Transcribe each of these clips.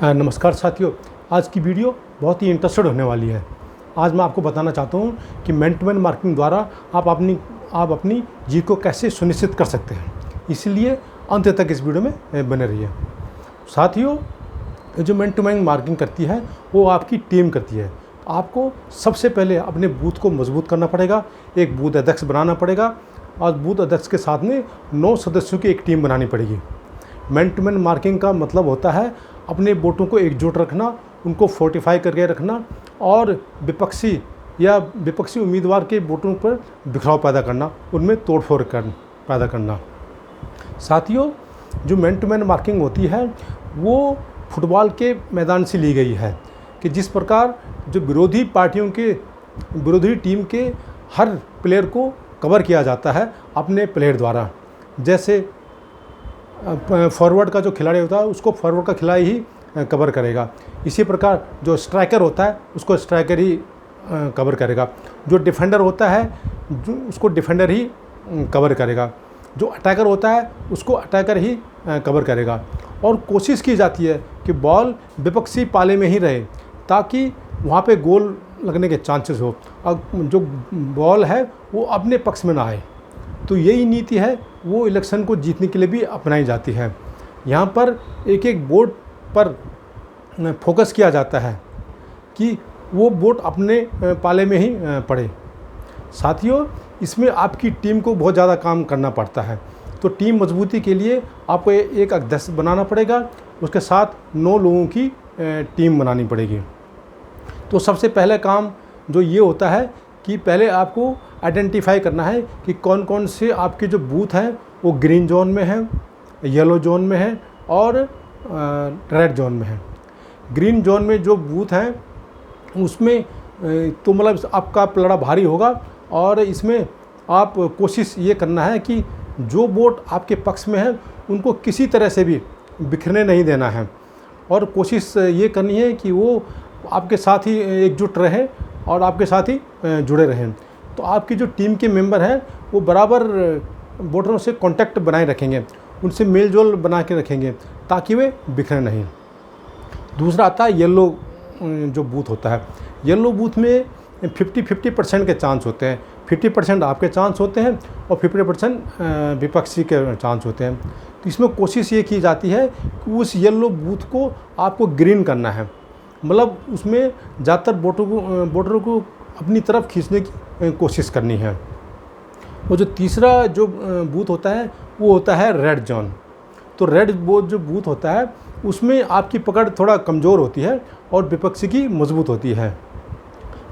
नमस्कार साथियों, आज की वीडियो बहुत ही इंटरेस्टेड होने वाली है। आज मैं आपको बताना चाहता हूँ कि मैन टू मैन मार्केटिंग द्वारा आप अपनी जीत को कैसे सुनिश्चित कर सकते हैं। इसलिए अंत तक इस वीडियो में बने रहिए। साथियों, जो मैन टू मैन मार्केटिंग करती है वो आपकी टीम करती है। आपको सबसे पहले अपने बूथ को मजबूत करना पड़ेगा, एक बूथ अध्यक्ष बनाना पड़ेगा और बूथ अध्यक्ष के साथ में 9 सदस्यों की एक टीम बनानी पड़ेगी। मैन टू मैन मार्केटिंग का मतलब होता है अपने वोटों को एकजुट रखना, उनको फोर्टिफाई करके रखना और विपक्षी उम्मीदवार के वोटों पर बिखराव पैदा करना, उनमें तोड़फोड़ पैदा करना। साथियों, जो मैन टू मैन मार्केटिंग होती है वो फुटबॉल के मैदान से ली गई है कि जिस प्रकार जो विरोधी टीम के हर प्लेयर को कवर किया जाता है अपने प्लेयर द्वारा। जैसे फॉरवर्ड का जो खिलाड़ी होता है उसको फॉरवर्ड का खिलाड़ी ही कवर करेगा, इसी प्रकार जो स्ट्राइकर होता है उसको स्ट्राइकर ही कवर करेगा, जो डिफेंडर होता है उसको डिफेंडर ही कवर करेगा, जो अटैकर होता है उसको अटैकर ही कवर करेगा। और कोशिश की जाती है कि बॉल विपक्षी पाले में ही रहे ताकि वहाँ पे गोल लगने के चांसेस हो और जो बॉल है वो अपने पक्ष में ना आए। तो यही नीति है वो इलेक्शन को जीतने के लिए भी अपनाई जाती है। यहाँ पर एक एक वोट पर फोकस किया जाता है कि वो वोट अपने पाले में ही पड़े। साथियों, इसमें आपकी टीम को बहुत ज़्यादा काम करना पड़ता है। तो टीम मजबूती के लिए आपको एक अध्यक्ष बनाना पड़ेगा, उसके साथ 9 लोगों की टीम बनानी पड़ेगी। तो सबसे पहले काम जो ये होता है कि पहले आपको आइडेंटिफाई करना है कि कौन कौन से आपके जो बूथ हैं वो ग्रीन जोन में है, येलो जोन में है और रेड जोन में है। ग्रीन जोन में जो बूथ हैं उसमें तो मतलब आपका पलड़ा भारी होगा और इसमें आप कोशिश ये करना है कि जो वोट आपके पक्ष में है उनको किसी तरह से भी बिखरने नहीं देना है और कोशिश ये करनी है कि वो आपके साथ ही एकजुट रहें और आपके साथ ही जुड़े रहें। तो आपकी जो टीम के मेंबर हैं वो बराबर वोटरों से कांटेक्ट बनाए रखेंगे, उनसे मेल जोल बना के रखेंगे ताकि वे बिखरे नहीं। दूसरा आता है येलो जो बूथ होता है। येलो बूथ में 50% के चांस होते हैं, 50% आपके चांस होते हैं और 50% विपक्षी के चांस होते हैं। तो इसमें कोशिश ये की जाती है कि उस येलो बूथ को आपको ग्रीन करना है, मतलब उसमें ज़्यादातर वोटरों को अपनी तरफ खींचने की कोशिश करनी है। वो जो तीसरा जो बूथ होता है वो होता है रेड जोन। तो रेड जो बूथ होता है उसमें आपकी पकड़ थोड़ा कमज़ोर होती है और विपक्षी की मजबूत होती है।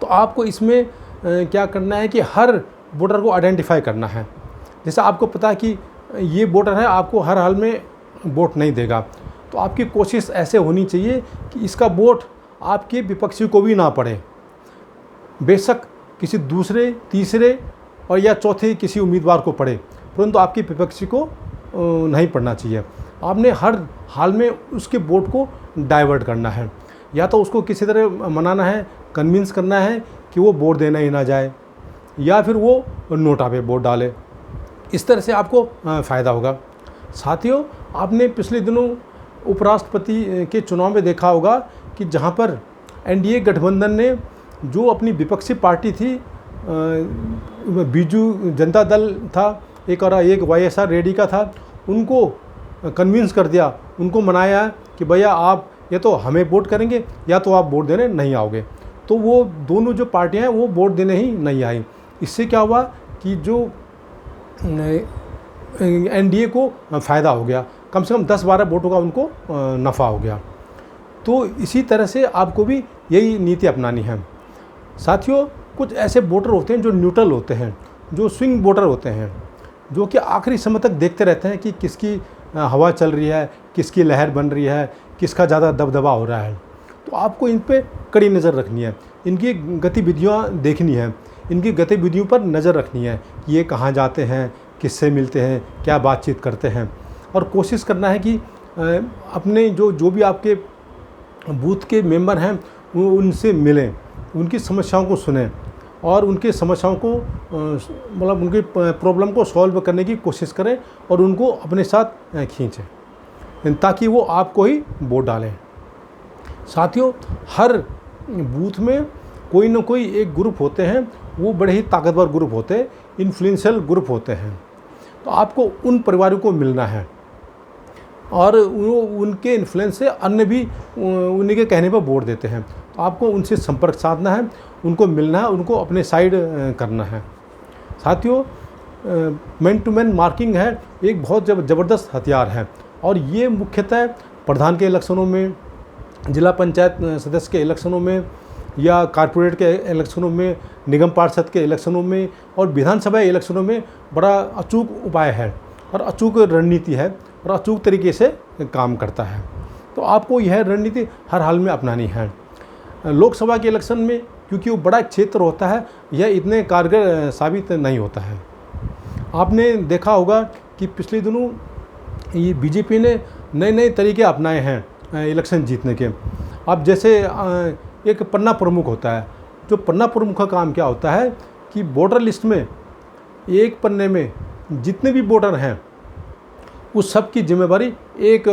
तो आपको इसमें क्या करना है कि हर वोटर को आइडेंटिफाई करना है। जैसे आपको पता है कि ये वोटर है, आपको हर हाल में वोट नहीं देगा, तो आपकी कोशिश ऐसे होनी चाहिए कि इसका वोट आपके विपक्षी को भी ना पड़े, बेशक किसी दूसरे, तीसरे और या चौथे किसी उम्मीदवार को पड़े, परंतु आपके विपक्षी को नहीं पड़ना चाहिए। आपने हर हाल में उसके वोट को डाइवर्ट करना है, या तो उसको किसी तरह मनाना है, कन्विंस करना है कि वो वोट देना ही ना जाए, या फिर वो नोटा पे वोट डाले। इस तरह से आपको फ़ायदा होगा। साथियों, आपने पिछले दिनों उपराष्ट्रपति के चुनाव में देखा होगा कि जहाँ पर एनडीए गठबंधन ने जो अपनी विपक्षी पार्टी थी, बीजू जनता दल था एक और एक वाईएसआर रेड्डी का था, उनको कन्विंस कर दिया, उनको मनाया कि भैया आप या तो हमें वोट करेंगे या तो आप वोट देने नहीं आओगे। तो वो दोनों जो पार्टियां हैं वो वोट देने ही नहीं आई। इससे क्या हुआ कि जो एनडीए को फ़ायदा हो गया, कम से कम 10-12 वोटों का उनको नफ़ा हो गया। तो इसी तरह से आपको भी यही नीति अपनानी है। साथियों, कुछ ऐसे वोटर होते हैं जो न्यूट्रल होते हैं, जो स्विंग वोटर होते हैं, जो कि आखिरी समय तक देखते रहते हैं कि किसकी हवा चल रही है, किसकी लहर बन रही है, किसका ज़्यादा दबदबा हो रहा है। तो आपको इन पे कड़ी नज़र रखनी है, इनकी गतिविधियाँ देखनी है, इनकी गतिविधियों पर नज़र रखनी है कि ये कहाँ जाते हैं, किससे मिलते हैं, क्या बातचीत करते हैं। और कोशिश करना है कि अपने जो भी आपके बूथ के मेंबर हैं वो उनसे मिलें, उनकी समस्याओं को सुनें और उनकी समस्याओं को मतलब उनकी प्रॉब्लम को सॉल्व करने की कोशिश करें और उनको अपने साथ खींचें ताकि वो आपको ही वोट डालें। साथियों, हर बूथ में कोई ना कोई एक ग्रुप होते हैं, वो बड़े ही ताकतवर ग्रुप होते हैं, इन्फ्लुएंशियल ग्रुप होते हैं। तो आपको उन परिवारों को मिलना है और उनके इन्फ्लुएंस से अन्य भी उन्हीं के कहने पर वोट देते हैं। तो आपको उनसे संपर्क साधना है, उनको मिलना है, उनको अपने साइड करना है। साथियों, मैन टू मैन मार्किंग है एक बहुत ज़बरदस्त हथियार है और ये मुख्यतः प्रधान के इलेक्शनों में, जिला पंचायत सदस्य के इलेक्शनों में या कारपोरेट के इलेक्शनों में, निगम पार्षद के इलेक्शनों में और विधानसभा इलेक्शनों में बड़ा अचूक उपाय है और अचूक रणनीति है और अचूक तरीके से काम करता है। तो आपको यह रणनीति हर हाल में अपनानी है। लोकसभा के इलेक्शन में क्योंकि वो बड़ा क्षेत्र होता है, यह इतने कारगर साबित नहीं होता है। आपने देखा होगा कि पिछले दिनों ये बीजेपी ने नए नए तरीके अपनाए हैं इलेक्शन जीतने के। अब जैसे एक पन्ना प्रमुख होता है, जो पन्ना प्रमुख का काम क्या होता है कि वोटर लिस्ट में एक पन्ने में जितने भी वोटर हैं उस सब की जिम्मेदारी एक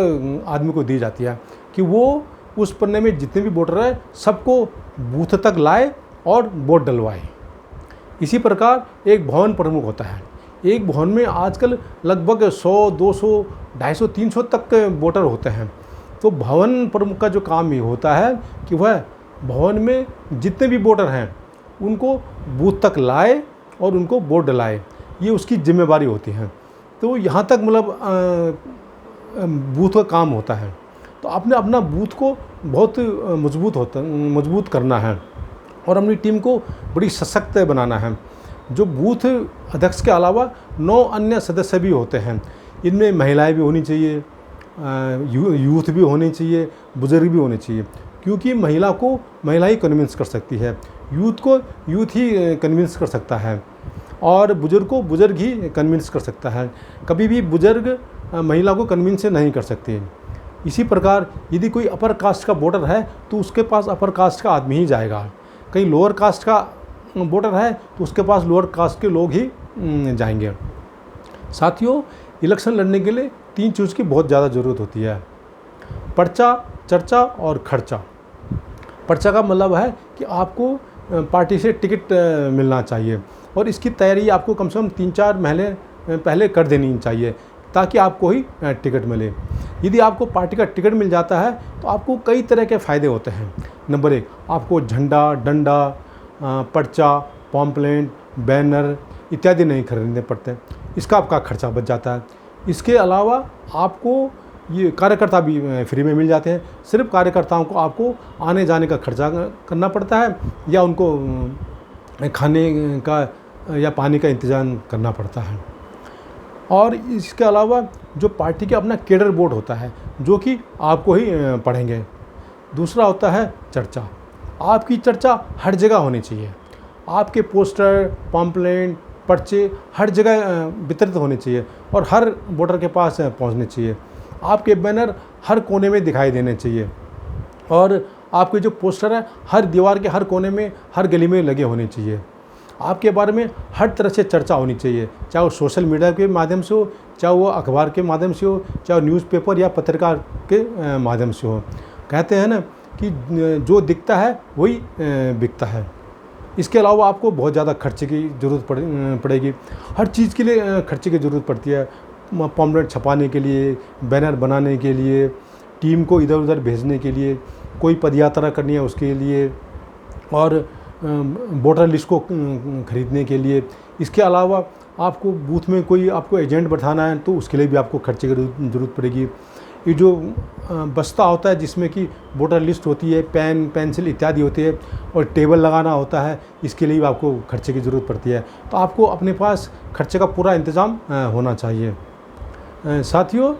आदमी को दी जाती है कि वो उस पन्ने में जितने भी वोटर हैं सबको बूथ तक लाए और वोट डलवाए। इसी प्रकार एक भवन प्रमुख होता है। एक भवन में आजकल लगभग 100, 200, 250, 300 तक वोटर होते हैं। तो भवन प्रमुख का जो काम ये होता है कि वह भवन में जितने भी वोटर हैं उनको बूथ तक लाए और उनको वोट डलाए, ये उसकी जिम्मेदारी होती है। तो यहाँ तक मतलब बूथ का काम होता है। तो आपने अपना बूथ को बहुत मजबूत करना है और अपनी टीम को बड़ी सशक्त बनाना है। जो बूथ अध्यक्ष के अलावा 9 अन्य सदस्य भी होते हैं। इनमें महिलाएं भी होनी चाहिए, यूथ भी होने चाहिए, बुजुर्ग भी होने चाहिए, क्योंकि महिला को महिला ही कन्विंस कर सकती है, यूथ को यूथ ही कन्विंस कर सकता है और बुजुर्ग को बुजुर्ग ही कन्विंस कर सकता है। कभी भी बुजुर्ग महिला को कन्विंस नहीं कर सकते। इसी प्रकार यदि कोई अपर कास्ट का वोटर है तो उसके पास अपर कास्ट का आदमी ही जाएगा। कहीं लोअर कास्ट का वोटर है तो उसके पास लोअर कास्ट के लोग ही जाएंगे। साथियों, इलेक्शन लड़ने के लिए 3 चीज़ की बहुत ज़्यादा ज़रूरत होती है: पर्चा, चर्चा और खर्चा। पर्चा का मतलब है कि आपको पार्टी से टिकट मिलना चाहिए और इसकी तैयारी आपको कम से कम 3-4 महीने पहले कर देनी चाहिए ताकि आपको ही टिकट मिले। यदि आपको पार्टी का टिकट मिल जाता है तो आपको कई तरह के फ़ायदे होते हैं। नंबर 1, आपको झंडा, डंडा, पर्चा, पॉम्पलेट, बैनर इत्यादि नहीं खरीदने पड़ते। इसका आपका खर्चा बच जाता है। इसके अलावा आपको ये कार्यकर्ता भी फ्री में मिल जाते हैं। सिर्फ कार्यकर्ताओं को आपको आने जाने का खर्चा करना पड़ता है या उनको खाने का या पानी का इंतज़ाम करना पड़ता है। और इसके अलावा जो पार्टी का अपना केडर बोर्ड होता है जो कि आपको ही पढ़ेंगे। दूसरा होता है चर्चा। आपकी चर्चा हर जगह होनी चाहिए। आपके पोस्टर, पॉम्पलेट, पर्चे हर जगह वितरित होने चाहिए और हर वोटर के पास पहुंचने चाहिए। आपके बैनर हर कोने में दिखाई देने चाहिए और आपके जो पोस्टर है हर दीवार के हर कोने में, हर गली में लगे होने चाहिए। आपके बारे में हर तरह से चर्चा होनी चाहिए, चाहे वो सोशल मीडिया के माध्यम से हो, चाहे वो अखबार के माध्यम से हो, चाहे न्यूज़पेपर या पत्रकार के माध्यम से हो। कहते हैं ना कि जो दिखता है वही बिकता है। इसके अलावा आपको बहुत ज़्यादा खर्चे की ज़रूरत पड़ेगी। हर चीज़ के लिए खर्चे की ज़रूरत पड़ती है। पॉम्पलेट छपाने के लिए, बैनर बनाने के लिए, टीम को इधर उधर भेजने के लिए, कोई पदयात्रा करनी है उसके लिए और वोटर लिस्ट को खरीदने के लिए। इसके अलावा आपको बूथ में कोई आपको एजेंट बैठाना है तो उसके लिए भी आपको खर्चे की ज़रूरत पड़ेगी। ये जो बस्ता होता है जिसमें कि वोटर लिस्ट होती है, पेन, पेंसिल इत्यादि होती है और टेबल लगाना होता है, इसके लिए भी आपको खर्चे की ज़रूरत पड़ती है। तो आपको अपने पास खर्चे का पूरा इंतज़ाम होना चाहिए। साथियों,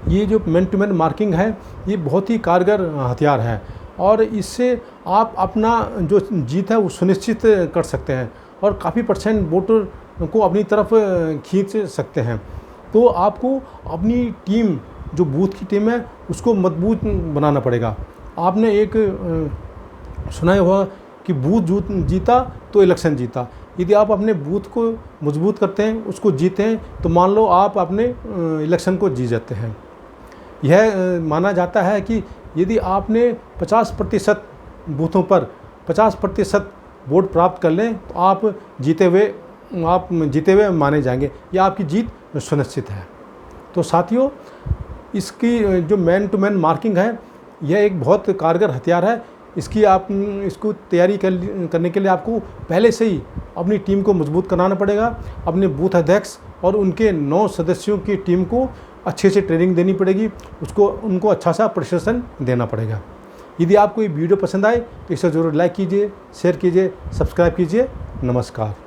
ये जो मैन टू मैन मार्किंग है ये बहुत ही कारगर हथियार है और इससे आप अपना जो जीत है वो सुनिश्चित कर सकते हैं और काफ़ी % वोटर को अपनी तरफ खींच सकते हैं। तो आपको अपनी टीम, जो बूथ की टीम है, उसको मजबूत बनाना पड़ेगा। आपने एक सुना होगा कि बूथ जीता तो इलेक्शन जीता। यदि आप अपने बूथ को मजबूत करते हैं, उसको जीते हैं, तो मान लो आप अपने इलेक्शन को जीत जाते हैं। यह माना जाता है कि यदि आपने 50% बूथों पर 50% वोट प्राप्त कर लें तो आप जीते हुए माने जाएंगे, या आपकी जीत सुनिश्चित है। तो साथियों, इसकी जो मैन टू मैन मार्किंग है, यह एक बहुत कारगर हथियार है। इसको तैयारी करने के लिए आपको पहले से ही अपनी टीम को मजबूत कराना पड़ेगा। अपने बूथ अध्यक्ष और उनके 9 सदस्यों की टीम को अच्छे से ट्रेनिंग देनी पड़ेगी, उनको अच्छा सा प्रशिक्षण देना पड़ेगा। यदि आपको ये वीडियो पसंद आए तो इसे ज़रूर लाइक कीजिए, शेयर कीजिए, सब्सक्राइब कीजिए। नमस्कार।